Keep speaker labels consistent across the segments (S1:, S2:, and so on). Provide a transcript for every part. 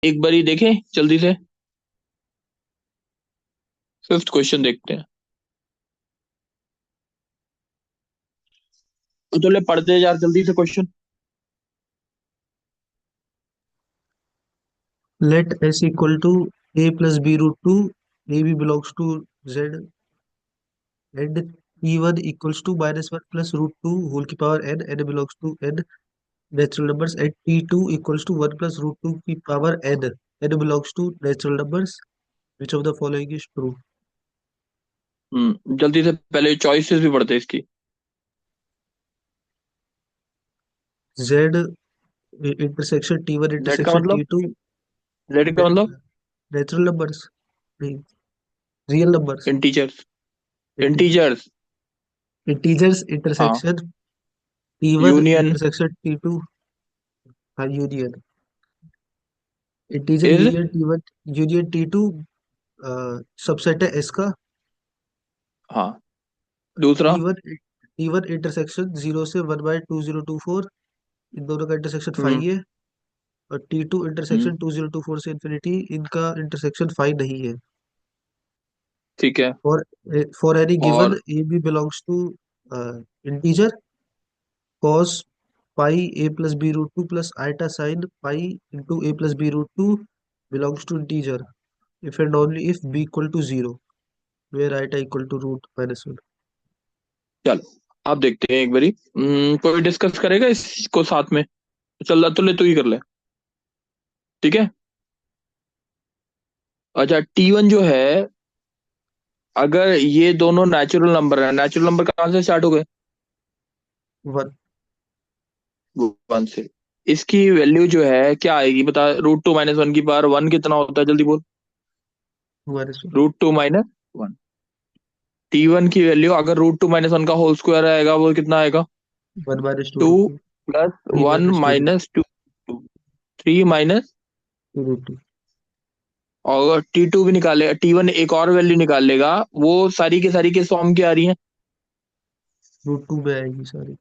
S1: एक बारी देखें जल्दी से, फिफ्थ क्वेश्चन देखते हैं। तो ले पढ़ते हैं यार जल्दी से question.
S2: Let S equal to A plus B root 2, AB belongs to Z, and T1 equals to minus 1 plus root 2 whole की power n, n belongs to n natural numbers, and T2 equals to 1 plus root 2 की power n, n belongs to natural numbers. Which of the following is true?
S1: जल्दी से पहले choices भी पढ़ते हैं इसकी।
S2: Z intersection T1
S1: Z का
S2: intersection
S1: मतलब,
S2: T2,
S1: जेड का मतलब
S2: natural numbers, नहीं, real numbers,
S1: integers,
S2: integers,
S1: integers.
S2: integers
S1: हाँ,
S2: intersection T1
S1: union
S2: intersection T2, हाँ union, integer
S1: is,
S2: union T1 union T2 subset है S का।
S1: हाँ दूसरा।
S2: T1 इंटरसेक्शन 0 से 1/2024, इन दोनों का इंटरसेक्शन
S1: हम्म
S2: 5 है। और T2
S1: हम्म
S2: इंटरसेक्शन 2024 से इन्फिनिटी, इनका इंटरसेक्शन 5 नहीं है।
S1: ठीक है।
S2: फॉर फॉर एनी गिवन
S1: और
S2: A B belongs to integer, cos pi a plus b root 2 plus iota sin pi into a plus b root 2 belongs to integer if and only if b equal to 0, where iota equal to root minus 1.
S1: चलो आप देखते हैं एक बारी। कोई discuss करेगा इसको साथ में? चल तो ले, तू ही कर ले। ठीक है। अच्छा, T1 जो है, अगर ये दोनों नेचुरल नंबर है, नेचुरल नंबर कहाँ से स्टार्ट हो गए?
S2: 1
S1: वन से। इसकी वैल्यू जो है क्या आएगी बता, √2 - 1 की पावर वन कितना होता है, जल्दी बोल।
S2: minus 1,
S1: √2 - 1। T1 की वैल्यू अगर √2 - 1 का होल स्क्वायर आएगा वो कितना आएगा?
S2: 1 minus 2
S1: two
S2: root 2,
S1: plus
S2: 3
S1: one
S2: minus 2 root
S1: minus two, three minus.
S2: 2 root 2,
S1: और T2 भी निकालेगा, T1 एक और वैल्यू निकाल लेगा। वो सारी की सारी किस फॉर्म की आ रही है?
S2: root 2 में आएगी सारी।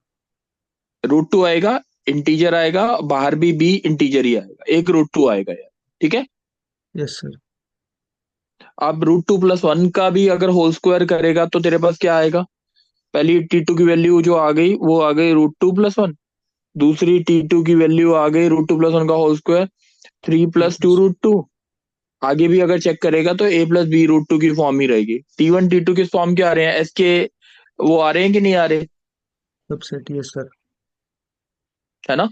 S1: √2 आएगा, इंटीजर आएगा, बाहर भी बी इंटीजर ही आएगा, एक √2 आएगा यार। ठीक है।
S2: Yes sir.
S1: अब √2 + 1 का भी अगर होल स्क्वायर करेगा तो तेरे पास क्या आएगा? पहली T2 की वैल्यू जो आ गई वो आ गई √2 + 1। दूसरी T2 की वैल्यू आ गई √2 + 1 का होल स्क्वायर, 3 + 2 √2। आगे भी अगर चेक करेगा तो A + B √2 की फॉर्म ही रहेगी। T1 T2 किस फॉर्म के आ रहे हैं, एस के वो आ रहे हैं कि नहीं आ रहे?
S2: Subset yes sir.
S1: है ना।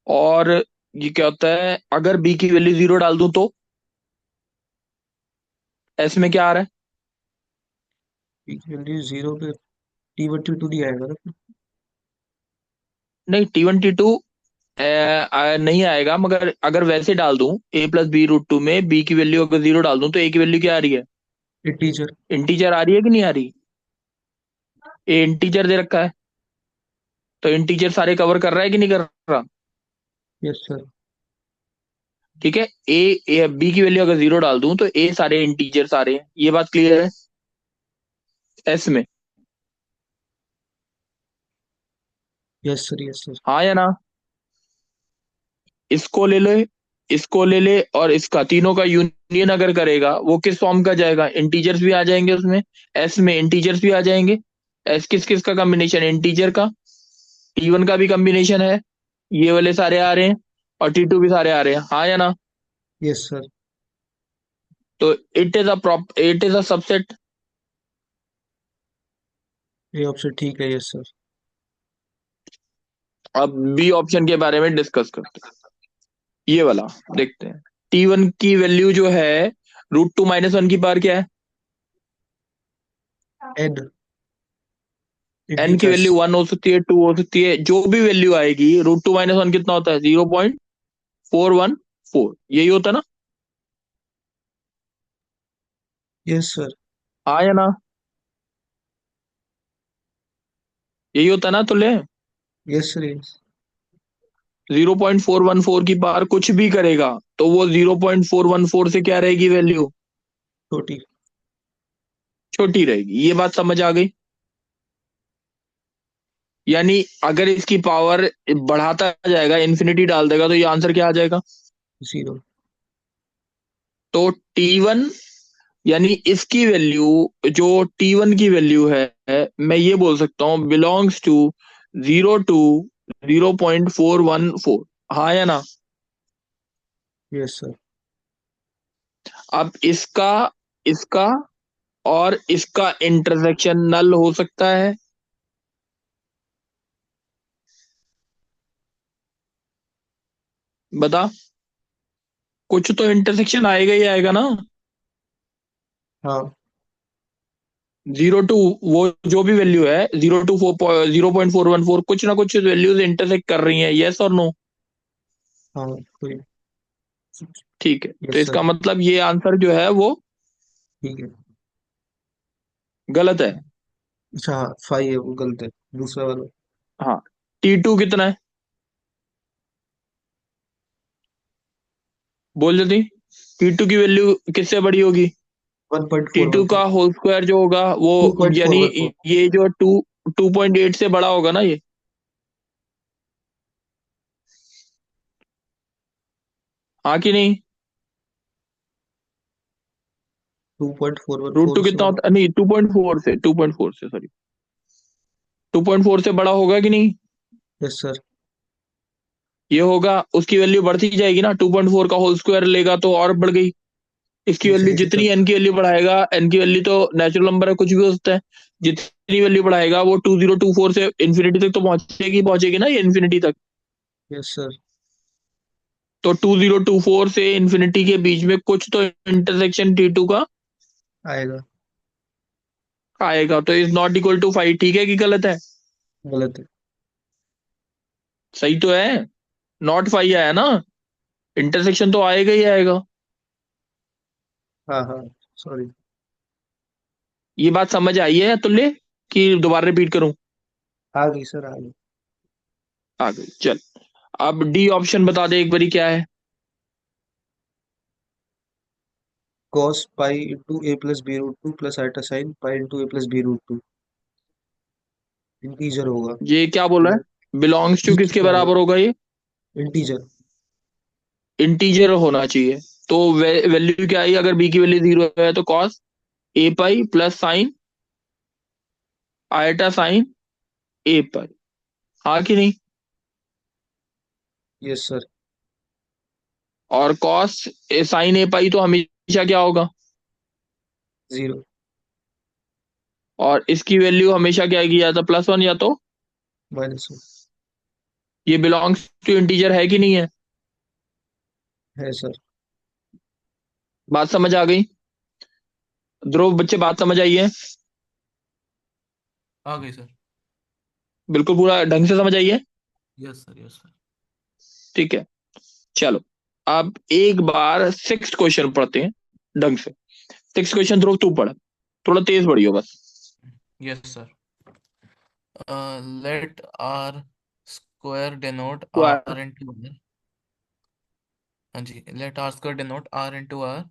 S1: और ये क्या होता है, अगर बी की वैल्यू 0 डाल दूं तो एस में क्या आ रहा है?
S2: वैल्यू 0 पे T1 T2 नहीं आएगा ना।
S1: नहीं, T1 T2 नहीं आएगा, मगर अगर वैसे डाल दूं A + B √2 में बी की वैल्यू अगर 0 डाल दूं तो ए की वैल्यू क्या आ रही है?
S2: इंटीजर।
S1: इंटीजर आ रही है कि नहीं आ रही? ए इंटीजर दे रखा है, तो इंटीजर सारे कवर कर रहा है कि नहीं कर रहा?
S2: Yes sir.
S1: ठीक है। ए बी की वैल्यू अगर 0 डाल दूं तो ए सारे इंटीजर सारे हैं, ये बात क्लियर है एस में?
S2: Yes sir. Yes sir.
S1: हाँ या ना? इसको ले ले, इसको ले ले, और इसका तीनों का यूनियन अगर करेगा वो किस फॉर्म का जाएगा? इंटीजर्स भी आ जाएंगे उसमें, एस में इंटीजर्स भी आ जाएंगे। एस किस किस का कॉम्बिनेशन? इंटीजर का। T1 का भी कॉम्बिनेशन है, ये वाले सारे आ रहे हैं, और T2 भी सारे आ रहे हैं, हाँ या ना?
S2: Yes sir.
S1: तो इट इज अ सबसेट।
S2: ये ऑप्शन ठीक है। Yes sir.
S1: अब बी ऑप्शन के बारे में डिस्कस करते हैं, ये वाला देखते हैं। T1 की वैल्यू जो है √2 - 1 की पावर क्या है?
S2: एन
S1: एन की
S2: इंटीजर्स।
S1: वैल्यू 1 हो सकती है, 2 हो सकती है, जो भी वैल्यू आएगी। √2 - 1 कितना होता है? 0.414, यही होता है ना?
S2: Yes sir.
S1: हाँ या ना? यही होता है ना, तो ले।
S2: Yes sir. यस।
S1: 0.414 की पावर कुछ भी करेगा तो वो 0.414 से क्या रहेगी वैल्यू?
S2: छोटी।
S1: छोटी रहेगी, ये बात समझ आ गई? यानी अगर इसकी पावर बढ़ाता जाएगा, इन्फिनिटी डाल देगा, तो ये आंसर क्या आ जाएगा?
S2: 0।
S1: तो T1 यानी इसकी वैल्यू, जो T1 की वैल्यू है, मैं ये बोल सकता हूँ बिलोंग्स टू 0 to 0.414। हाँ या ना?
S2: Yes sir.
S1: अब इसका इसका और इसका इंटरसेक्शन नल हो सकता है? बता। कुछ तो इंटरसेक्शन आएगा ही आएगा ना।
S2: हाँ
S1: 0 to, वो जो भी वैल्यू है 0 to 0.414, कुछ ना कुछ वैल्यूज इंटरसेक्ट कर रही हैं, यस और नो?
S2: हाँ तो
S1: ठीक है, तो
S2: यस
S1: इसका
S2: सर।
S1: मतलब ये आंसर जो है वो
S2: ठीक है।
S1: गलत है।
S2: अच्छा हाँ, 5 है वो गलत है, दूसरा वाला।
S1: हाँ। T2 कितना है? बोल जल्दी। T2 की वैल्यू किससे बड़ी होगी?
S2: One point four
S1: T2
S2: one
S1: का
S2: फोर
S1: होल स्क्वायर जो होगा वो,
S2: 2.414।
S1: यानी ये जो 2.8 से बड़ा होगा ना ये। हाँ कि नहीं?
S2: 2.414
S1: √2
S2: से
S1: कितना
S2: बड़ा।
S1: होता, नहीं 2.4 से, सॉरी, 2.4 से बड़ा होगा कि नहीं?
S2: Yes sir.
S1: ये होगा, उसकी वैल्यू बढ़ती जाएगी ना, 2.4 का होल स्क्वायर लेगा तो और बढ़ गई। इसकी वैल्यू
S2: इन्फिनिटी
S1: जितनी
S2: तक।
S1: एन की वैल्यू बढ़ाएगा, एन की वैल्यू तो नेचुरल नंबर है, कुछ भी हो सकता है, जितनी वैल्यू बढ़ाएगा वो 2024 से इन्फिनिटी तक तो पहुंचेगी पहुंचेगी ना, ये इन्फिनिटी तक।
S2: Yes sir.
S1: तो 2024 से इन्फिनिटी के बीच में कुछ तो इंटरसेक्शन T2 का
S2: आएगा।
S1: आएगा, तो इज नॉट इक्वल टू 5। ठीक है कि गलत है?
S2: गलत है।
S1: सही तो है। नॉट 5 आया ना, इंटरसेक्शन तो आएगा ही आएगा।
S2: हाँ हाँ सॉरी।
S1: ये बात समझ आई है तुल्ले, कि दोबारा रिपीट करूं?
S2: आ गई सर, आ गई।
S1: आ गई, चल। अब डी ऑप्शन बता दे एक बारी क्या है।
S2: cos pi into a plus b root two plus iota sine pi into a plus b root two. Integer होगा।
S1: ये क्या बोल रहा है, बिलोंग्स टू
S2: बी के
S1: किसके
S2: बराबर।
S1: बराबर होगा ये?
S2: इंटीजर।
S1: इंटीजर होना चाहिए। तो वैल्यू क्या आई, अगर बी की वैल्यू 0 है तो cos a pi plus sine iota sine a pi. हाँ कि नहीं?
S2: Yes sir.
S1: और कॉस साइन ए पाई तो हमेशा क्या होगा?
S2: जीरो।
S1: और इसकी वैल्यू हमेशा क्या आएगी, या तो +1 या तो।
S2: -1।
S1: ये बिलोंग्स टू इंटीजर है कि नहीं है?
S2: है सर।
S1: बात समझ आ गई? ध्रुव बच्चे, बात समझ आई है?
S3: आ गई सर।
S1: बिल्कुल पूरा ढंग से समझ आई है?
S3: Yes sir, yes sir.
S1: ठीक है, चलो। अब एक बार सिक्स क्वेश्चन पढ़ते हैं ढंग से। सिक्स क्वेश्चन ध्रुव तू पढ़, थोड़ा तेज पढ़ियो बस।
S3: Yes sir. Let r square denote
S1: square.
S3: R into r. हाँ जी, let r square denote r into r.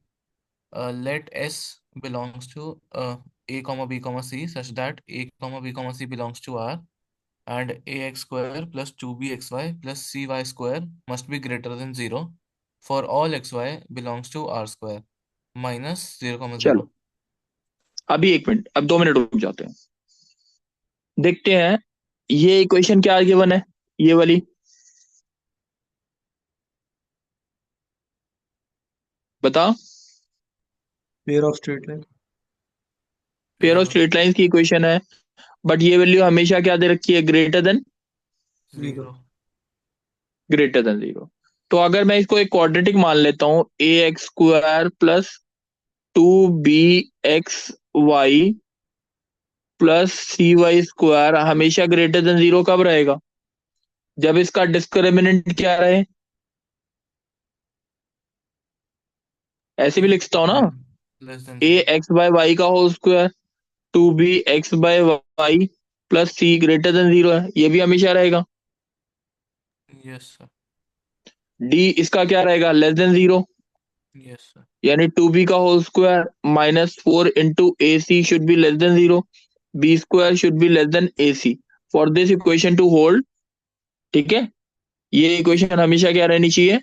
S3: Let S belongs to A comma B comma C such that A comma B comma C belongs to R, and AX square plus 2BXY plus CY square must be greater than 0 for all XY belongs to R square minus 0 comma
S1: चलो
S3: 0।
S1: अभी 1 minute, अब 2 minute रुक जाते हैं, देखते हैं ये equation क्या गिवन है, ये वाली बता।
S2: Pair of straight line.
S1: Pair of
S3: pair of
S1: straight lines की इक्वेशन है, बट ये वैल्यू हमेशा क्या दे रखी है,
S2: जीरो।
S1: Greater than 0। तो अगर मैं इसको एक क्वाड्रेटिक मान लेता हूँ, AX² plus 2BXY plus CY² हमेशा ग्रेटर देन 0 कब रहेगा? जब इसका डिस्क्रिमिनेंट क्या रहे। ऐसे भी लिख सकता हूँ ना,
S3: less than
S1: A
S3: 0।
S1: X by Y का whole square 2B x/y plus C greater than 0 है, ये भी हमेशा रहेगा।
S3: Yes sir.
S1: डी इसका क्या रहेगा, लेस देन 0,
S3: यस सर।
S1: यानी 2B का whole square -4 × AC should be less than 0, B² should be less than AC for this equation to hold. ठीक है, ये इक्वेशन हमेशा क्या रहनी चाहिए,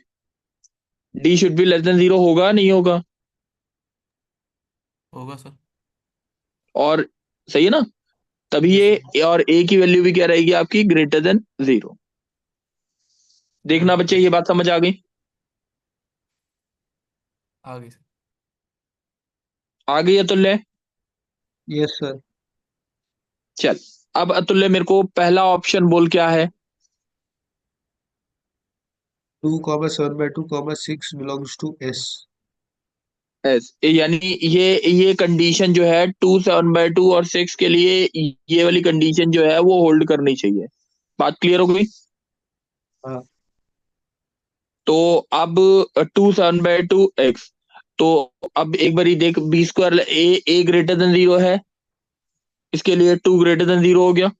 S1: D should be less than 0, होगा नहीं होगा?
S3: होगा सर।
S1: और सही है ना, तभी
S3: यस सर।
S1: ये और ए की वैल्यू भी क्या रहेगी आपकी, ग्रेटर देन 0। देखना बच्चे,
S3: राइट।
S1: ये बात समझ आ गई?
S3: आ गई सर।
S1: आ गई अतुल्य?
S2: Yes sir.
S1: चल, अब अतुल्य मेरे को पहला ऑप्शन बोल क्या है।
S2: 2,7/2,6 बिलोंग्स टू एस।
S1: एस, यानी ये कंडीशन जो है 2 7/2 और 6 के लिए, ये वाली कंडीशन जो है वो होल्ड करनी चाहिए। बात क्लियर हो गई?
S2: हाँ।
S1: तो अब 2 7/2 x, तो अब एक बारी देख, बी स्क्वायर ए ग्रेटर देन 0 है, इसके लिए 2 ग्रेटर देन 0 हो गया।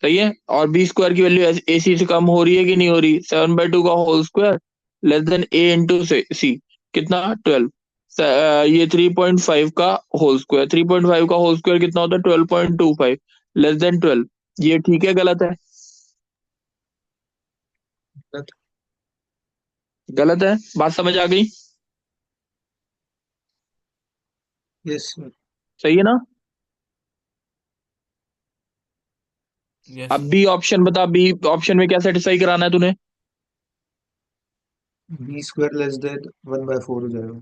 S1: सही है, और बी स्क्वायर की वैल्यू ए सी से कम हो रही है कि नहीं हो रही, 7/2 का होल स्क्वायर लेस देन ए इंटू सी, कितना 12। ये 3.5 का होल स्क्वायर, 3.5 का होल स्क्वायर कितना होता है, 12.25 लेस देन 12। ये ठीक है गलत है?
S2: गलत।
S1: गलत है, बात समझ आ गई?
S2: Yes sir.
S1: सही है ना?
S3: यस
S1: अब
S3: सर।
S1: बी ऑप्शन बता, बी ऑप्शन में क्या सेटिस्फाई कराना है तूने?
S2: B² लेस देन 1/4 हो जाएगा।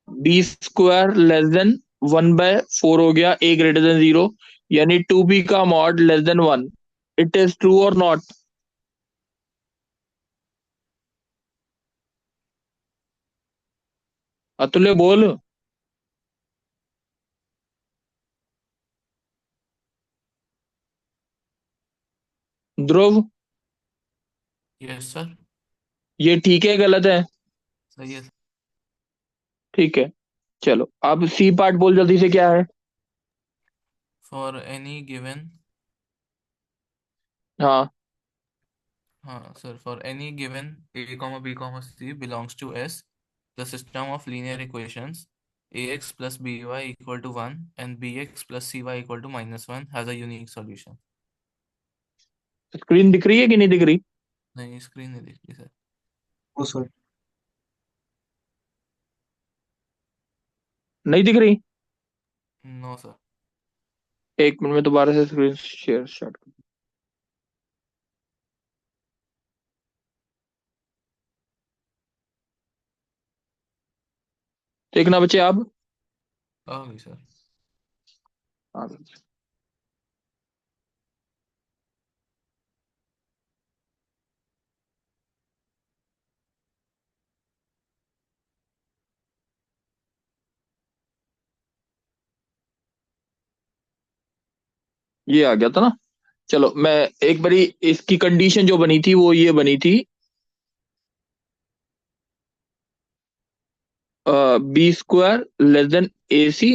S1: बी स्क्वायर लेस देन 1/4 हो गया, ए ग्रेटर देन 0, यानी 2b का mod less than 1। It is true और नॉट? अतुल्य बोल। ध्रुव,
S3: यस सर।
S1: ये ठीक है गलत है?
S3: सही है।
S1: ठीक है, चलो अब सी पार्ट बोल जल्दी से, क्या है?
S3: फॉर एनी गिवन,
S1: हाँ,
S3: हाँ sir, for any given a comma b comma c belongs to S, the system of linear equations ax plus by equal to 1 and bx plus cy equal to -1 has a unique solution।
S1: Screen दिख रही है कि नहीं दिख रही?
S3: नहीं, screen नहीं दिख रही सर।
S2: ओ सर।
S1: नहीं दिख रही?
S3: No sir.
S1: एक मिनट में दोबारा से स्क्रीन शेयर स्टार्ट कर। देखना बच्चे आप।
S3: आ गई सर।
S1: हाँ, ये आ गया था ना। चलो मैं एक बारी, इसकी कंडीशन जो बनी थी वो ये बनी थी, बी स्क्वायर लेस देन ए सी,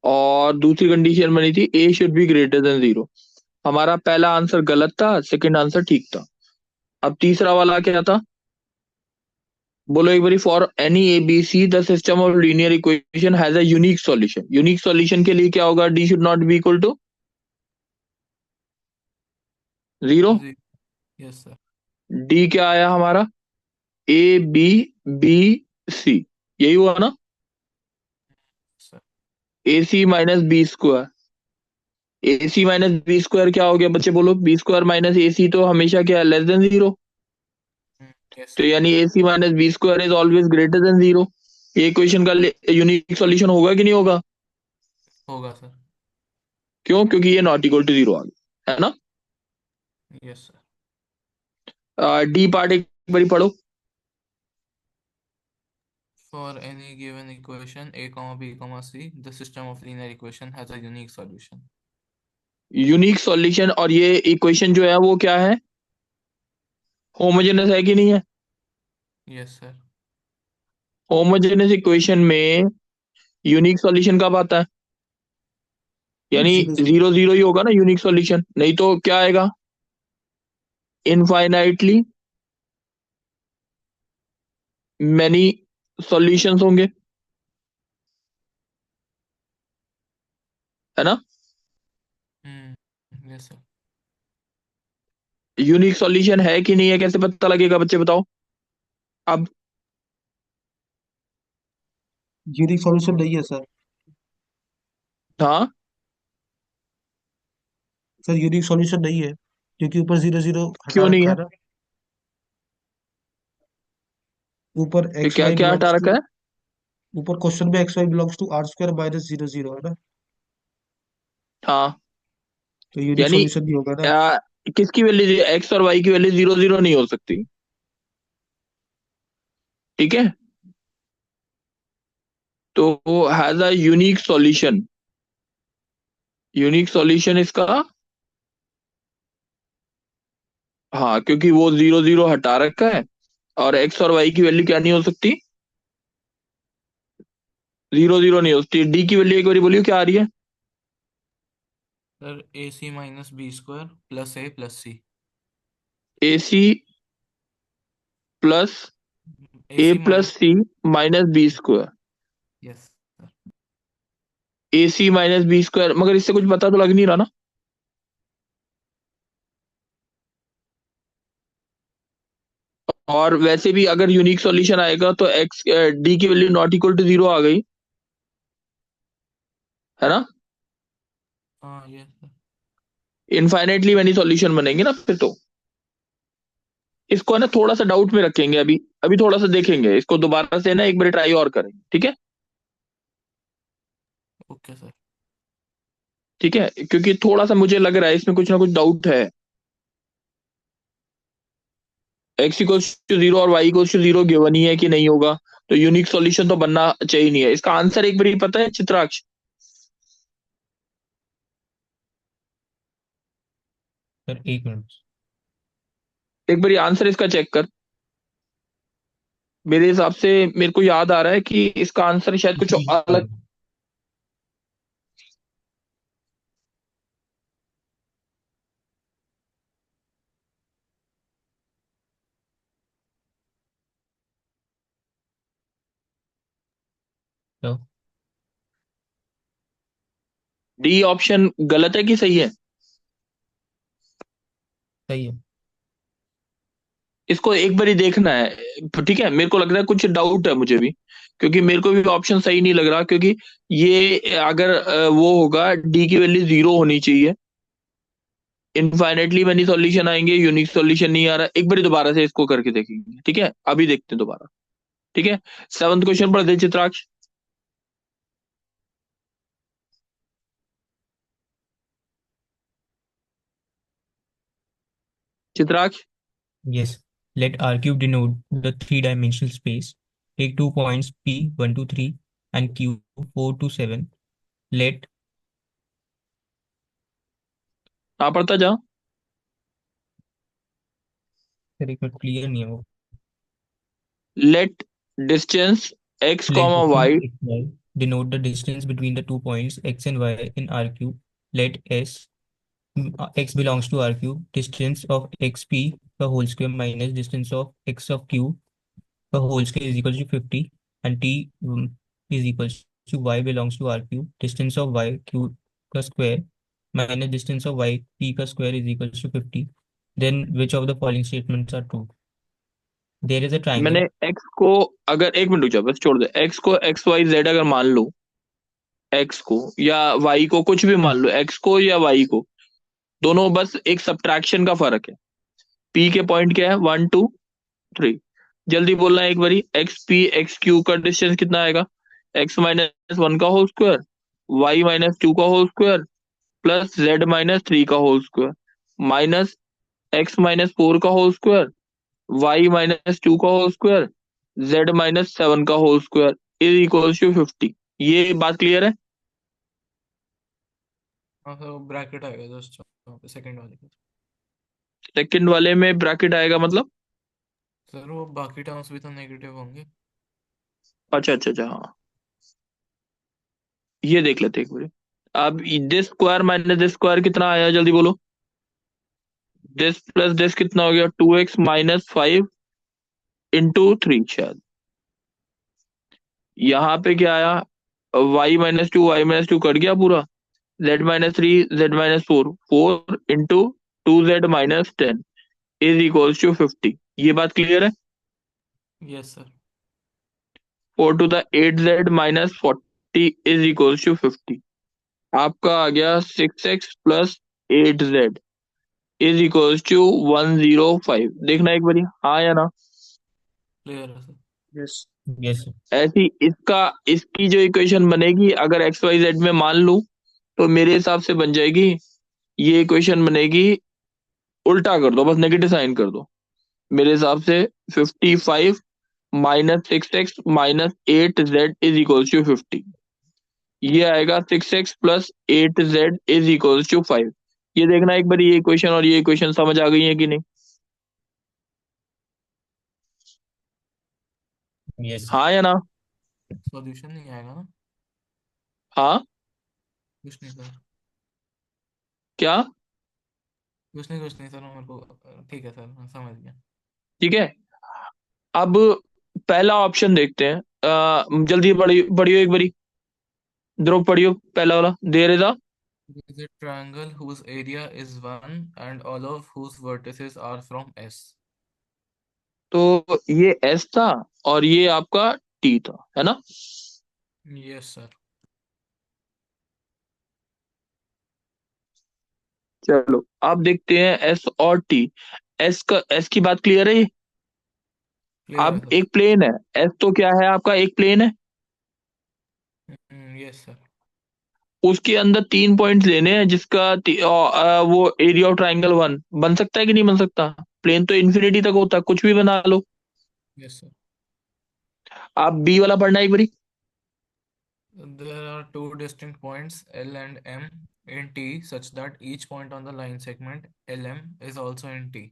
S1: और दूसरी कंडीशन बनी थी ए शुड बी ग्रेटर देन 0। हमारा पहला आंसर गलत था, सेकंड आंसर ठीक था। अब तीसरा वाला क्या था, बोलो एक बारी। For any A B C the system of linear equation has a unique solution. Unique solution के लिए क्या होगा, D should not be equal to 0।
S3: जी। Yes sir.
S1: डी क्या आया हमारा, ए बी बी सी, यही हुआ ना?
S3: Sir.
S1: A c minus b square, a c minus b square क्या हो गया बच्चे, बोलो। B square minus a c तो हमेशा क्या है, लेस देन 0।
S3: यस
S1: तो
S3: सर।
S1: यानी a c minus b square is always greater than 0। ये इक्वेशन का यूनिक सॉल्यूशन होगा कि नहीं होगा?
S3: होगा सर।
S1: क्यों? क्योंकि ये नॉट इक्वल टू 0 आ गया, है ना?
S3: Yes sir.
S1: डी पार्ट एक बारी पढ़ो।
S3: For any given equation a comma b comma c, the system of linear equation has a unique solution।
S1: Unique solution, और ये इक्वेशन जो है वो क्या है, होमोजेनस है कि नहीं है?
S3: Yes sir.
S1: होमोजेनस इक्वेशन में यूनिक सॉल्यूशन कब आता है? यानी
S2: 0 0।
S1: 0 0 ही होगा ना यूनिक सॉल्यूशन, नहीं तो क्या आएगा, इनफाइनाइटली मैनी सॉल्यूशंस होंगे, है ना?
S3: Yes sir.
S1: यूनिक सॉल्यूशन है कि नहीं है, कैसे पता लगेगा बच्चे बताओ अब?
S2: यूनिक सॉल्यूशन नहीं है सर।
S1: हाँ,
S2: सर यूनिक सॉल्यूशन नहीं है, क्योंकि ऊपर जीरो जीरो हटा
S1: क्यों नहीं
S2: रखा
S1: है?
S2: है ना। ऊपर
S1: ये
S2: एक्स
S1: क्या
S2: वाई
S1: क्या हटा
S2: बिलोंग्स
S1: रखा
S2: टू,
S1: है?
S2: ऊपर क्वेश्चन में X Y belongs to R square minus zero zero है ना।
S1: हाँ,
S2: तो यूनिक
S1: यानी
S2: सॉल्यूशन नहीं होगा ना।
S1: किसकी वैल्यू, एक्स और वाई की वैल्यू जीरो जीरो नहीं हो सकती। ठीक है, तो वो has a unique solution. Unique solution इसका, हाँ, क्योंकि वो जीरो जीरो हटा रखा है, और एक्स और वाई की वैल्यू क्या नहीं हो सकती, जीरो जीरो नहीं हो सकती। डी की वैल्यू एक बार बोलियो क्या आ रही है?
S3: Sir a c minus b square plus a plus c.
S1: A c plus
S3: a
S1: a
S3: c
S1: plus
S3: minus,
S1: c minus b square.
S3: Yes sir.
S1: A c minus b square, मगर इससे कुछ पता तो लग नहीं रहा ना। और वैसे भी अगर यूनिक सॉल्यूशन आएगा तो एक्स, डी की value not equal to zero आ गई, है ना।
S3: हाँ yes sir.
S1: Infinitely many solution बनेंगे ना फिर तो। इसको है ना थोड़ा सा डाउट में रखेंगे अभी। अभी थोड़ा सा देखेंगे इसको दोबारा से ना, एक बार ट्राई और करेंगे, ठीक है।
S3: Okay sir.
S1: ठीक है, क्योंकि थोड़ा सा मुझे लग रहा है इसमें कुछ ना कुछ डाउट है। एक्स इक्वल्स टू जीरो और y equals to zero given ही है कि नहीं होगा, तो यूनिक सॉल्यूशन तो बनना चाहिए नहीं है। इसका आंसर एक बार ही पता है चित्राक्ष?
S4: सर एक मिनट।
S1: एक बार आंसर इसका चेक कर। मेरे हिसाब से मेरे को याद आ रहा है कि इसका आंसर शायद कुछ
S4: जी
S1: अलग।
S4: तो
S1: डी ऑप्शन गलत है कि सही है?
S4: सही है।
S1: इसको एक बार ही देखना है, ठीक है। मेरे को लग रहा है कुछ डाउट है मुझे भी, क्योंकि मेरे को भी ऑप्शन सही नहीं लग रहा, क्योंकि ये अगर वो होगा, डी की वैल्यू जीरो होनी चाहिए, इनफाइनेटली मेनी सॉल्यूशन आएंगे, यूनिक सॉल्यूशन नहीं आ रहा। एक बार दोबारा से इसको करके देखेंगे, ठीक है। अभी देखते हैं दोबारा, ठीक है। सेवंथ क्वेश्चन पढ़ दे Chitraksha. Chitraksha.
S4: Yes. Let R cube denote the three-dimensional space. Take 2 points P 1 to 3 and Q 4 to 7. Let
S1: हाँ, पढ़ता जा।
S4: सर एक मिनट क्लियर नहीं है वो।
S1: Let distance X
S4: Let
S1: comma
S4: distance
S1: Y.
S4: x y denote the distance between the 2 points x and y in R cube. Let S x belongs to R cube. Distance of xp the whole square minus distance of x of q the whole square is equal to 50, and t is equal to y belongs to R cube. Distance of y q का square minus distance of y p का square is equal to 50. Then which of the following statements are true? There is a
S1: मैंने
S4: triangle.
S1: X को, अगर एक minute रुक जा, बस छोड़ दे। एक्स को एक्स वाई जेड अगर मान लो, एक्स को या वाई को, कुछ भी मान लो, एक्स को या वाई को, दोनों बस एक सब्ट्रैक्शन का फर्क है। पी के पॉइंट क्या है, 1 2 3। जल्दी बोलना है एक बारी, एक्स पी एक्स क्यू का डिस्टेंस कितना आएगा? x-1 का होल स्क्वायर, y-2 का होल स्क्वायर, प्लस z-3 का होल स्क्वायर, माइनस x-4 का होल स्क्वायर, y-2 का होल स्क्वायर, z-7 का whole square is equal to 50। ये बात क्लियर है?
S3: हाँ सर, वो ब्रैकेट आएगा जस्ट सेकंड वाले के।
S1: सेकंड वाले में ब्रैकेट आएगा मतलब?
S3: सर वो बाकी टर्म्स भी तो नेगेटिव होंगे।
S1: अच्छा अच्छा अच्छा, हाँ, ये देख लेते हैं एक बारी। अब this square minus this square कितना आया, जल्दी बोलो। दिस प्लस दिस कितना हो गया, 2x-5 × 3 शायद। यहाँ पे क्या आया, y-2 कट गया पूरा, z-3 z-4, 4 × 2z-10 is equals to 50। ये बात क्लियर है?
S3: Yes sir.
S1: 4 to the 8z minus 40 is equals to 50। आपका आ गया 6x plus 8z is equals to 105। देखना एक बारी, हाँ या ना।
S3: क्लियर है सर।
S2: Yes.
S4: Yes, sir.
S1: ऐसी इसकी जो इक्वेशन बनेगी, अगर एक्स वाई जेड में मान लूं तो मेरे हिसाब से बन जाएगी, ये इक्वेशन बनेगी, उल्टा कर दो, बस नेगेटिव साइन कर दो। मेरे हिसाब से 55 minus 6x minus 8z is equals to 50। ये आएगा 6x plus 8z is equals to 5। ये देखना एक बार, ये इक्वेशन और ये इक्वेशन समझ आ गई है कि नहीं।
S4: Yes, sir.
S1: हाँ या ना।
S3: सॉल्यूशन नहीं आएगा ना?
S1: हाँ
S3: कुछ नहीं सर,
S1: क्या,
S3: कुछ नहीं सर, मेरे को ठीक है सर, मैं समझ गया।
S1: ठीक है। अब पहला ऑप्शन देखते हैं, जल्दी पढ़ियो एक बारी, ध्रुव पढ़ियो पहला वाला। There is a,
S3: It is a triangle whose area is 1 and all of whose vertices are from S.
S1: तो ये एस था और ये आपका टी था, है ना।
S3: Yes sir.
S1: चलो अब देखते हैं एस और टी। एस की बात क्लियर है ये।
S3: क्लियर
S1: अब
S3: है सर।
S1: एक प्लेन है, एस तो क्या है आपका, एक प्लेन है।
S3: Yes sir.
S1: उसके अंदर 3 पॉइंट्स लेने हैं, जिसका वो एरिया ऑफ ट्राइंगल 1 बन सकता है कि नहीं बन सकता। प्लेन तो इन्फिनिटी तक होता है, कुछ भी बना लो।
S3: Yes sir.
S1: आप बी वाला पढ़ना एक बारी।
S3: There are two distinct points L and M in T such that each point on the line segment LM is also in T.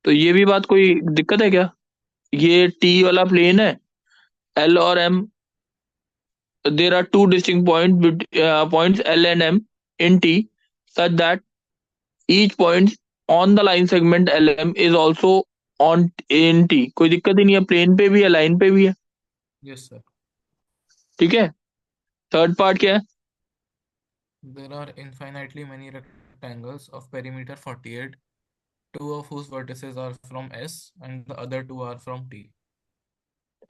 S1: तो ये भी बात कोई दिक्कत है क्या, ये टी वाला प्लेन है, एल और M, there are two distinct points L and M in T such that each point on the line segment LM is also on in T। कोई दिक्कत ही नहीं है, प्लेन पे भी है, लाइन पे भी है,
S3: Yes sir.
S1: ठीक है। थर्ड पार्ट क्या है,
S3: There are infinitely many rectangles of perimeter 48, two of whose vertices are from S and the other two are from T.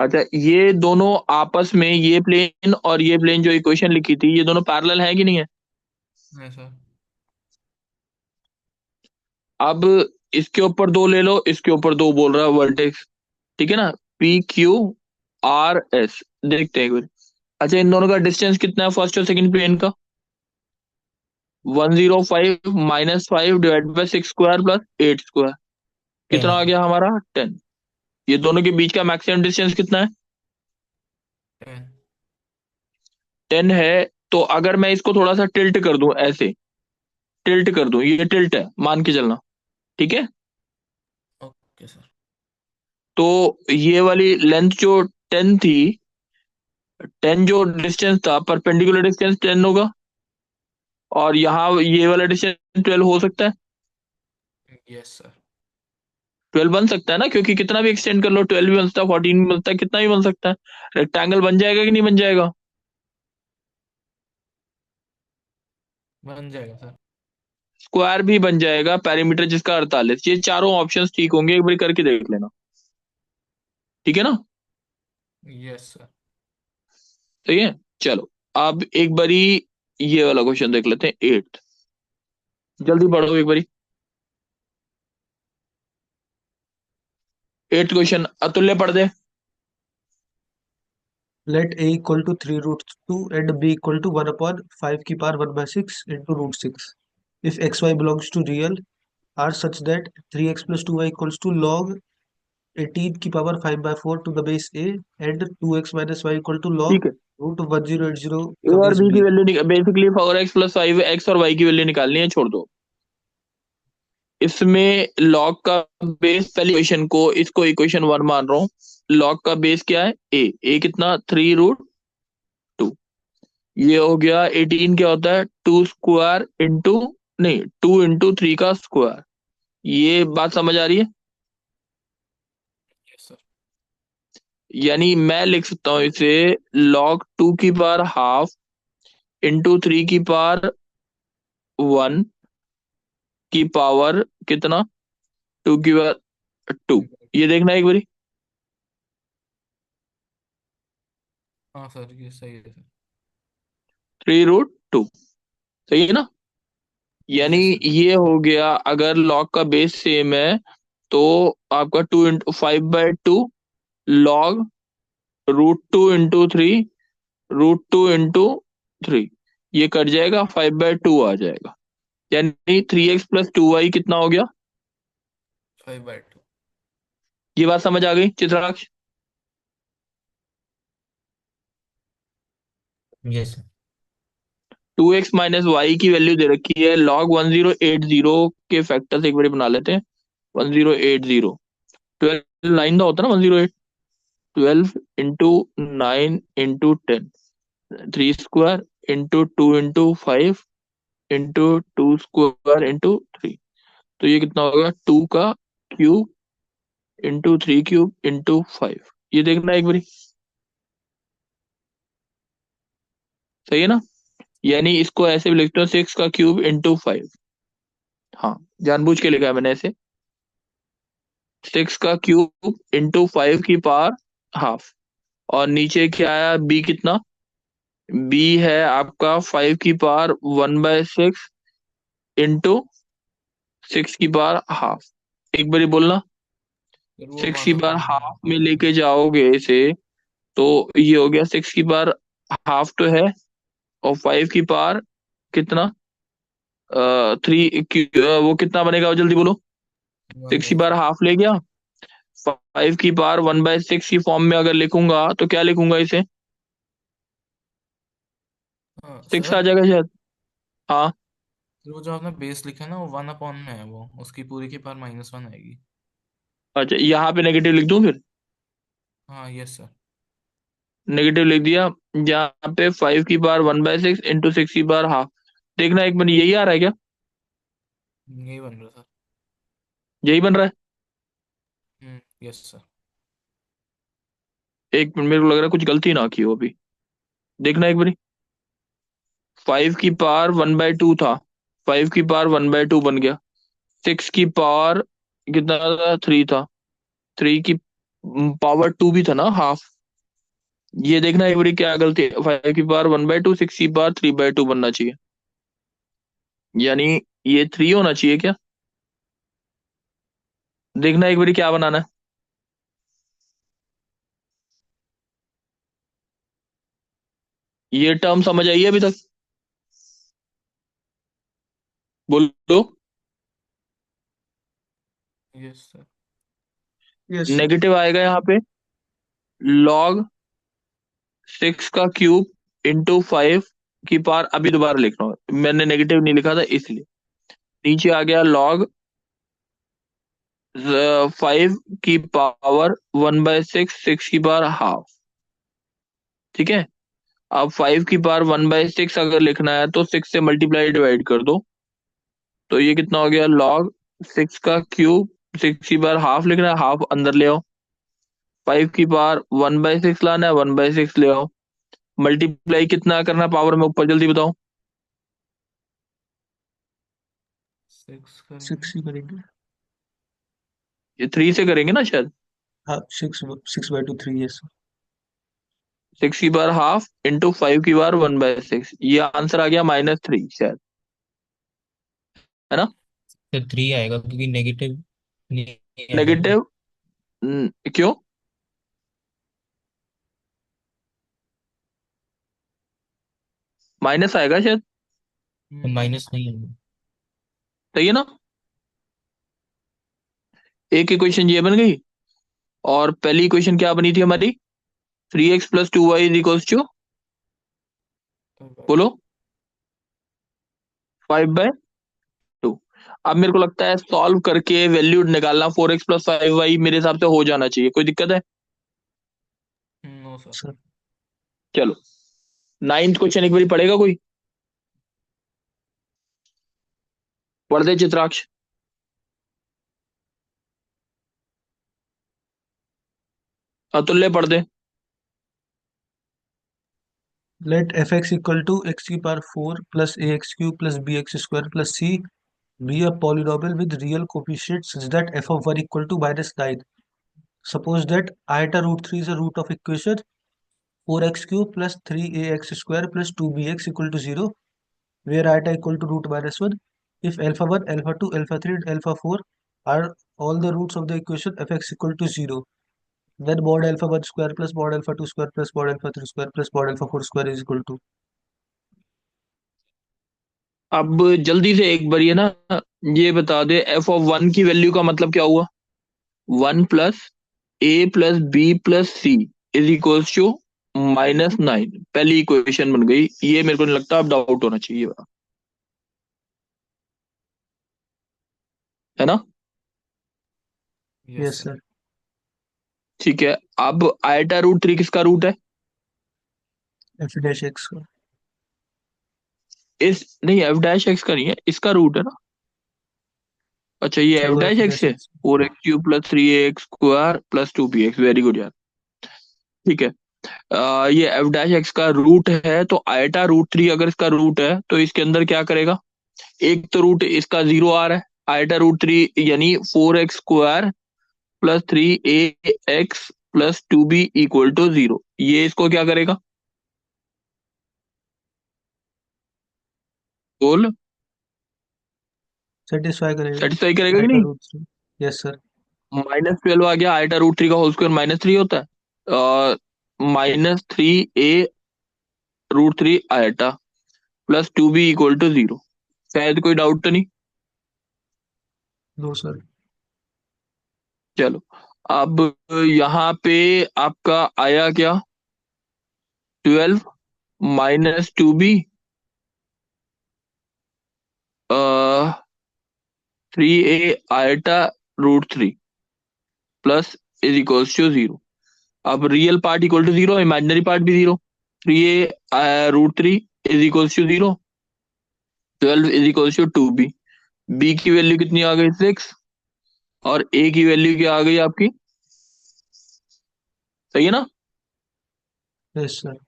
S1: अच्छा ये दोनों आपस में, ये प्लेन और ये प्लेन जो इक्वेशन लिखी थी, ये दोनों पैरेलल है कि नहीं है।
S3: Yes sir.
S1: अब इसके ऊपर दो ले लो, इसके ऊपर दो बोल रहा है वर्टेक्स, ठीक है ना, पी क्यू आर एस। देखते हैं एक बार। अच्छा इन दोनों का डिस्टेंस कितना है फर्स्ट और सेकंड प्लेन का, 105 minus 5 divide by 6 square plus 8 square, कितना
S4: 10.
S1: आ गया हमारा 10। ये दोनों के बीच का मैक्सिमम डिस्टेंस कितना है,
S3: 10.
S1: 10 है। तो अगर मैं इसको थोड़ा सा टिल्ट कर दूं, ऐसे टिल्ट कर दूं, ये टिल्ट है मान के चलना, ठीक है।
S3: Okay sir.
S1: तो ये वाली लेंथ जो 10 थी, 10 जो डिस्टेंस था, परपेंडिकुलर डिस्टेंस 10 होगा, और यहाँ ये वाला डिस्टेंस 12 हो सकता है।
S3: Yes sir.
S1: 12 बन सकता है ना, क्योंकि कितना भी एक्सटेंड कर लो, 12 भी बन सकता है, 14 भी बन सकता है, कितना भी बन सकता है। रेक्टेंगल बन जाएगा कि नहीं बन जाएगा,
S3: बन जाएगा सर।
S1: स्क्वायर भी बन जाएगा, पेरीमीटर जिसका 48। ये चारों ऑप्शंस ठीक होंगे, एक बार करके देख लेना, ठीक है ना।
S3: Yes sir.
S1: ठीक है, चलो अब एक बारी ये वाला क्वेश्चन देख लेते हैं, 8। जल्दी पढ़ो एक बारी 8th क्वेश्चन, अतुल्य पढ़ दे।
S2: Let a equal to 3 root 2 and b equal to 1 upon 5 की power 1 by 6 into root 6. If xy belongs to real are such that 3x plus 2y equals to log 18 की power 5 by 4 to the base a and 2x minus y equal to log
S1: ठीक है,
S2: root 1080
S1: ए
S2: का
S1: और
S2: base
S1: B की
S2: b.
S1: Value basically 4x plus 5 x और Y की value निकालनी है, छोड़ दो। इसमें लॉग का बेस, पहली इक्वेशन को, इसको इक्वेशन 1 मान रहा हूँ। लॉग का बेस क्या है, ए कितना 3√2। ये हो गया 18, क्या होता है 2 स्क्वायर इंटू, नहीं 2 इंटू 3 का स्क्वायर। ये बात समझ आ रही है,
S3: Yes sir.
S1: यानी मैं लिख सकता हूँ इसे log 2 की पावर हाफ इंटू 3 की पावर 1 की पावर कितना, 2 की पावर 2। ये देखना एक बारी,
S3: हाँ सर, ये सही है सर।
S1: 3√2 सही है ना। यानी
S3: यस सर।
S1: ये हो गया, अगर लॉग का बेस सेम है तो आपका 2 × 5/2 लॉग √2 × 3 √2 × 3 ये कट जाएगा, 5/2 आ जाएगा। यानी 3x + 2y कितना हो गया।
S3: 5/2।
S1: ये बात समझ आ गई Chitraksh.
S4: Yes sir.
S1: 2x - y की वैल्यू दे रखी है, log 1080 के फैक्टर से एक बार बना लेते हैं। 1080 12 9 का होता है ना 108। 12 × 9 × 10 3² × 2 × 5 × 2² × 3। तो ये कितना होगा, 2 का क्यूब × 3³ × 5। ये देखना एक बारी, सही है ना। यानी इसको ऐसे भी लिखते हो, 6 का क्यूब × 5। हाँ, जानबूझ के लिखा है मैंने ऐसे। 6 का क्यूब × 5 की पावर हाफ। और नीचे क्या आया, बी कितना, बी है आपका 5 की पावर 1/6 इंटू 6 की पावर हाफ। एक बारी बोलना।
S3: फिर वो
S1: 6 की
S3: वन
S1: पावर
S3: अपॉन में
S1: हाफ
S3: है।
S1: में लेके जाओगे इसे, तो ये हो गया 6 की पावर हाफ तो है, और 5 की पावर कितना, 3, वो कितना बनेगा, जल्दी बोलो।
S3: वन
S1: 6 की
S3: बाई
S1: पावर
S3: सिक्स
S1: हाफ ले गया, 5 की पावर 1/6 की फॉर्म में अगर लिखूंगा तो क्या लिखूंगा इसे,
S3: हाँ
S1: 6 आ
S3: सर।
S1: जाएगा शायद। हाँ।
S3: वो जो आपने बेस लिखा है ना, वो वन अपॉन में है, वो उसकी पूरी की पावर -1 आएगी।
S1: अच्छा, यहाँ पे नेगेटिव लिख दूं फिर।
S3: हाँ यस सर।
S1: नेगेटिव लिख दिया। यहाँ पे 5 की पावर 1/6 इंटू 6 की पावर हाफ। देखना एक मिनट, यही आ रहा है क्या,
S3: यही बन रहा सर।
S1: यही बन रहा है।
S3: Yes sir.
S1: एक मिनट, मेरे को लग रहा है कुछ गलती ना की हो अभी। देखना एक बारी। 5 की पावर 1/2 था, 5 की पावर 1/2 बन गया। 6 की पावर कितना था, 3 था। 3 की पावर 2 भी था ना, हाफ। ये देखना एक बारी क्या गलती है, 5 की पावर 1/2, 6 की पावर 3/2 बनना चाहिए। यानी ये 3 होना चाहिए क्या। देखना एक बारी क्या बनाना है। ये टर्म समझ आई है अभी तक, बोलो।
S3: Yes sir.
S2: Yes sir.
S1: Negative आएगा यहाँ पे, log 6 का क्यूब × 5 अभी दोबारा लिख रहा हूँ, मैंने नेगेटिव नहीं लिखा था इसलिए। नीचे आ गया log 5 की पावर 1/6, 6 की पावर हाफ। ठीक है। अब 5 की पावर 1/6 अगर लिखना है तो 6 से मल्टीप्लाई डिवाइड कर दो, तो ये कितना हो गया, log 6 का क्यूब, 6 की पावर हाफ लिखना है, हाफ अंदर ले आओ। 5 की पावर 1/6 लाना है, 1/6 ले आओ। मल्टीप्लाई कितना करना पावर में ऊपर, जल्दी बताओ।
S3: 6 करेंगे।
S2: 6 ही करेंगे।
S1: ये 3 से करेंगे ना शायद।
S2: हाँ, 6/2 3। यस।
S1: 6 की पावर हाफ इंटू 5 की पावर 1/6, ये आंसर आ गया -3 शायद, है ना।
S4: तो 3 आएगा क्योंकि नेगेटिव नहीं आएगा ना।
S1: नेगेटिव क्यों, माइनस आएगा शायद।
S4: तो माइनस नहीं आएगा।
S1: सही है ना। एक इक्वेशन ये बन गई, और पहली इक्वेशन क्या बनी थी हमारी, 3x + 2y = बोलो 5/2। अब मेरे को लगता है सॉल्व करके वैल्यू निकालना, 4x + 5y मेरे हिसाब से हो जाना चाहिए, कोई दिक्कत है।
S3: No sir.
S2: सर।
S1: चलो, 9th क्वेश्चन एक बारी पढ़ेगा कोई, पढ़ दे चित्राक्ष। अतुल्य पढ़ दे।
S2: Let fx equal to x⁴ plus ax³ plus bx² plus c be a polynomial with real coefficients such that f of 1 equal to -9. Suppose that iota √3 is a root of equation 4x³ plus 3ax² plus 2bx equal to 0, where iota equal to root minus 1. If alpha 1, alpha 2, alpha 3, and alpha 4 are all the roots of the equation fx equal to 0, then mod alpha 1 square plus mod alpha 2 square plus mod alpha 3 square plus mod alpha 4 square is equal to.
S1: अब जल्दी से एक बार ये ना ये बता दे, F of one की value का मतलब क्या हुआ? 1 + a + b + c is equals to -9। पहली इक्वेशन बन गई। ये मेरे को नहीं लगता अब डाउट होना चाहिए, है ना?
S3: Yes
S2: yes
S3: sir.
S2: सर।
S1: ठीक है, अब आयटा रूट 3 किसका रूट है?
S2: f dash x का।
S1: इस नहीं, एफ डैश एक्स का नहीं है, इसका रूट है ना। अच्छा, ये एफ
S2: चलो
S1: डैश
S2: f
S1: एक्स
S2: dash
S1: है।
S2: x।
S1: 4x³ + 3ax² + 2bx। Very good यार। ठीक है, ये एफ डैश एक्स का रूट है, तो आयटा रूट 3 अगर इसका रूट है तो इसके अंदर क्या करेगा? एक तो रूट इसका 0 आ रहा है, आयटा रूट 3 यानी 4x² + 3ax + 2b = 0। ये इसको क्या करेगा? बोल।
S2: सेटिस्फाई करेगा
S1: सेटिस्फाई करेगा कि
S2: आयटा
S1: नहीं?
S2: रूट 3। Yes sir.
S1: -12 आ गया, आयटा रूट 3 का होल स्क्वायर -3 होता है। -3a√3 eta + 2b = 0। शायद कोई डाउट तो नहीं?
S2: No sir.
S1: चलो, अब यहाँ पे आपका आया क्या? 12 - 2b 3a iota root 3 plus is equals to 0। अब real part equal to 0, imaginary part भी 0। 3a√3 is equals to 0। 12 is equals to 2b। b की वैल्यू कितनी आ गई? 6। और a की वैल्यू क्या आ गई आपकी? सही है ना?
S2: Yes sir.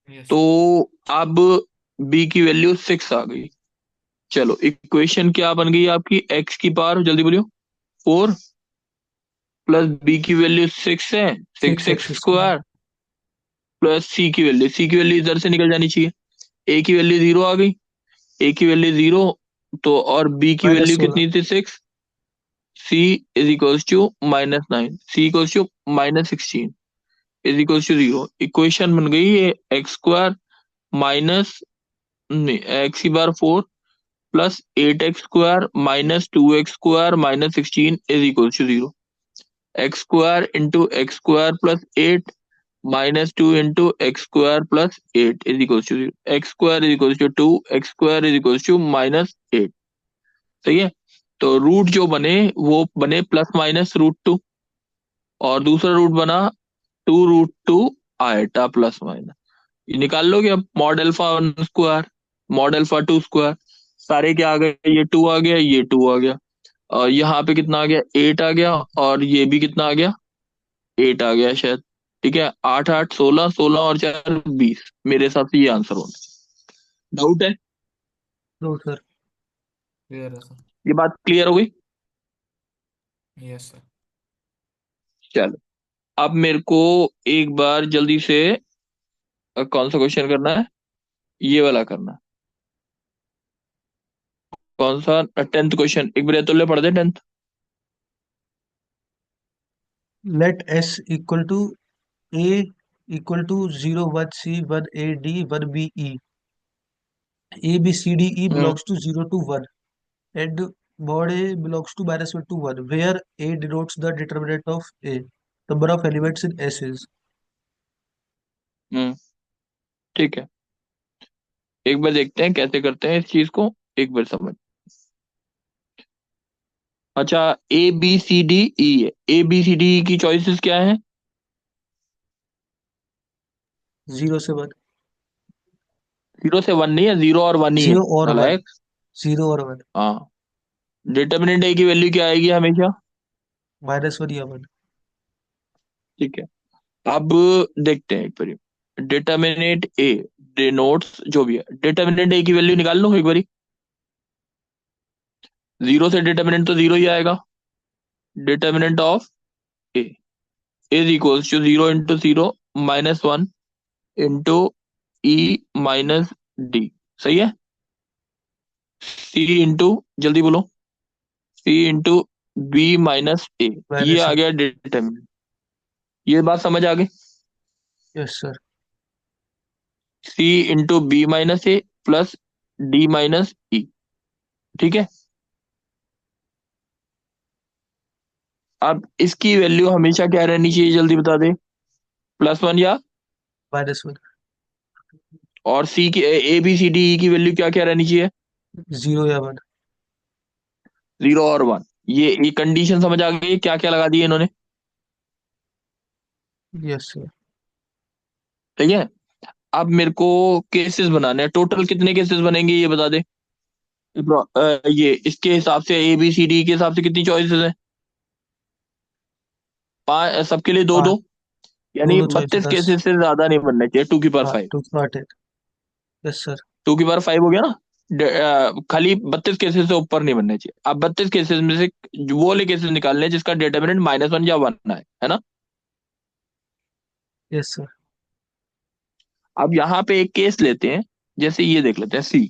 S3: यस
S1: तो अब b की वैल्यू 6 आ गई। चलो, इक्वेशन क्या बन गई आपकी? x की पावर जल्दी बोलियो। 4 प्लस b की वैल्यू 6 है, 6x6x²। स्क्वायर प्लस c की वैल्यू इधर से निकल जानी चाहिए। a की वैल्यू 0 आ गई, a की वैल्यू 0, तो और b की वैल्यू
S2: -16।
S1: कितनी थी? 6। c is equals to -9, c equals to -16 is equals to 0। Equation बन गई ये x² माइनस नहीं, x की बार 4 plus 8x² -2x² -16 is equals to 0। x² into x² plus 8 -2 into x² plus 8 is equals to 0। x² is equals to 2, x² is equals to -8। सही है। तो root जो बने वो बने ±√2, और दूसरा रूट बना 2√2 आयटा +। ये निकाल लोगे अब। Mod alpha 1 square, mod alpha 2 square, सारे क्या आ गए? ये 2 आ गया, ये 2 आ गया, और यहाँ पे कितना आ गया? 8 आ गया, और ये भी कितना आ गया? 8 आ गया शायद। ठीक है, 8 8 16, 16 और 4 20। मेरे हिसाब से ये आंसर होना। डाउट है?
S2: No sir.
S3: क्लियर है सर।
S1: ये बात क्लियर हो गई?
S3: Yes sir.
S1: चलो, अब मेरे को एक बार जल्दी से कौन सा क्वेश्चन करना है? ये वाला करना है। कौन सा? 10th question. एक बार तो ले पढ़ दे 10th।
S2: Let s equal to a equal to 0 1 c 1 a d 1 b e, a b c d e belongs to 0 to 1, and mod a belongs to -1 to 1, where a denotes the determinant of a. Number of elements in s is।
S1: हम्म ठीक है, एक बार देखते हैं कैसे करते हैं इस चीज को। एक बार समझ। अच्छा, ABCDE है। ABCDE की चॉइसेस क्या है?
S2: 0 से 1।
S1: 0 से 1 नहीं है, 0 और 1 ही है
S2: 0 और 1।
S1: नालायक।
S2: 0 और 1।
S1: हाँ, डिटर्मिनेंट ए की वैल्यू क्या आएगी हमेशा?
S2: -1 या 1।
S1: ठीक है, अब देखते हैं एक बार। डिटर्मिनेंट ए डिनोट्स जो भी है, डिटर्मिनेंट ए की वैल्यू निकाल लो एक बारी। 0 से डिटर्मिनेंट तो 0 ही आएगा। Determinant of A is equals to 0 into 0 minus one into E minus D, सही है। सी इंटू, जल्दी बोलो, C into B minus A, ये
S2: माइनस
S1: आ गया डिटर्मिनेंट। ये बात समझ आ गई।
S2: Yes sir.
S1: C into B minus a plus d minus e, ठीक है। अब इसकी वैल्यू हमेशा क्या रहनी चाहिए, जल्दी बता दे, प्लस वन या,
S2: माइनस वन।
S1: और सी की ए बी सी डी ई की वैल्यू क्या क्या रहनी चाहिए,
S2: जीरो या वन।
S1: जीरो और वन। ये कंडीशन समझ आ गई, क्या क्या लगा दिए इन्होंने,
S2: यस सर।
S1: ठीक है। अब मेरे को केसेस बनाने हैं, टोटल कितने केसेस बनेंगे ये बता दे। ये इसके हिसाब से ए बी सी डी के हिसाब से कितनी चॉइसेस हैं, पांच, सबके लिए दो
S2: हाँ,
S1: दो,
S2: दो
S1: यानी
S2: दो चॉइस
S1: 32
S2: 10।
S1: केसेस से ज्यादा नहीं बनने चाहिए, टू की पावर
S2: हाँ,
S1: फाइव।
S2: 2 8। Yes sir.
S1: टू की पावर फाइव हो गया ना। खाली 32 केसेस से ऊपर नहीं बनने चाहिए। अब 32 केसेस में से वो वाले केसेस निकालने हैं जिसका डिटर्मिनेंट माइनस वन या वन है ना।
S2: Yes sir.
S1: अब यहाँ पे एक केस लेते हैं, जैसे ये देख लेते हैं, सी,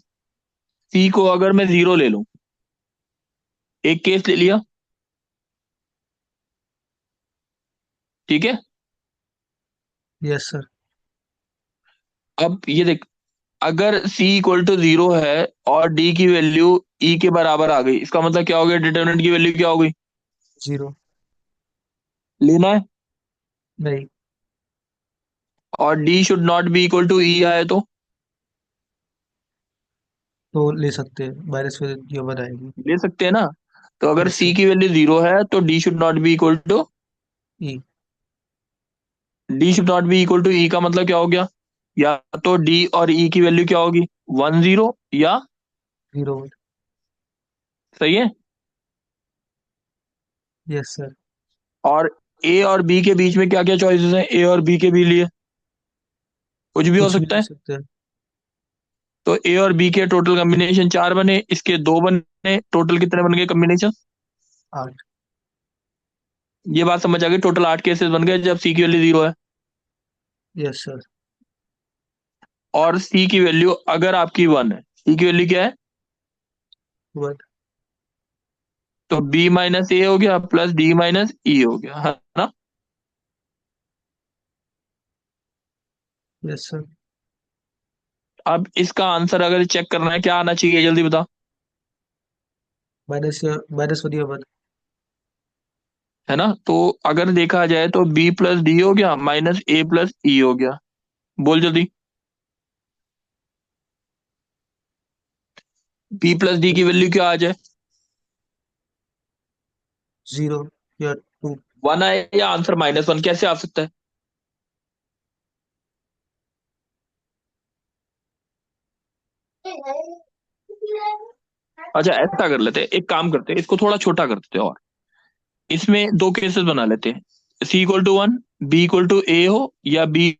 S1: सी को अगर मैं जीरो ले लूं, एक केस ले लिया, ठीक है।
S2: Yes sir.
S1: अब ये देख, अगर c इक्वल टू जीरो है और d की वैल्यू e के बराबर आ गई, इसका मतलब क्या हो गया, डिटर्मिनेंट की वैल्यू क्या हो गई,
S2: जीरो।
S1: लेना है।
S2: नहीं।
S1: और d should not be equal to e आए
S2: तो ले सकते हैं, माइनस फिर ये वन आएगी।
S1: ले सकते हैं ना। तो अगर
S2: यस
S1: c
S2: सर।
S1: की वैल्यू जीरो है तो d should not be equal to,
S2: E.
S1: d should not be equal to e का मतलब क्या हो गया, या तो d और e की वैल्यू क्या होगी, वन जीरो या,
S2: जीरो वन।
S1: सही है।
S2: Yes sir.
S1: और a और b के बीच में क्या क्या चॉइसेस हैं, a और b के भी लिए कुछ भी हो
S2: कुछ भी
S1: सकता
S2: ले
S1: है।
S2: सकते हैं।
S1: तो ए और बी के टोटल कॉम्बिनेशन चार बने, इसके दो बने, टोटल कितने बन गए कॉम्बिनेशन,
S2: 8।
S1: ये बात समझ आ गई। टोटल आठ केसेस बन गए जब सी की वैल्यू जीरो है।
S2: Yes sir.
S1: और सी की वैल्यू अगर आपकी वन है, सी की वैल्यू क्या है,
S2: वन।
S1: तो बी माइनस ए हो गया प्लस डी माइनस ई हो गया, है ना।
S2: Yes sir.
S1: अब इसका आंसर अगर चेक करना है, क्या आना चाहिए, जल्दी बता।
S2: माइनस या माइनस वन या वन।
S1: है ना, तो अगर देखा जाए तो बी प्लस डी हो गया माइनस ए प्लस ई हो गया, बोल जल्दी। बी प्लस डी की वैल्यू क्या आ जाए,
S2: जीरो या टू।
S1: वन आए या आंसर माइनस वन, कैसे आ सकता है। अच्छा ऐसा कर लेते हैं, एक काम करते हैं, इसको थोड़ा छोटा कर देते हैं, और इसमें दो केसेस बना लेते हैं, c equal to one, b equal to a हो या बी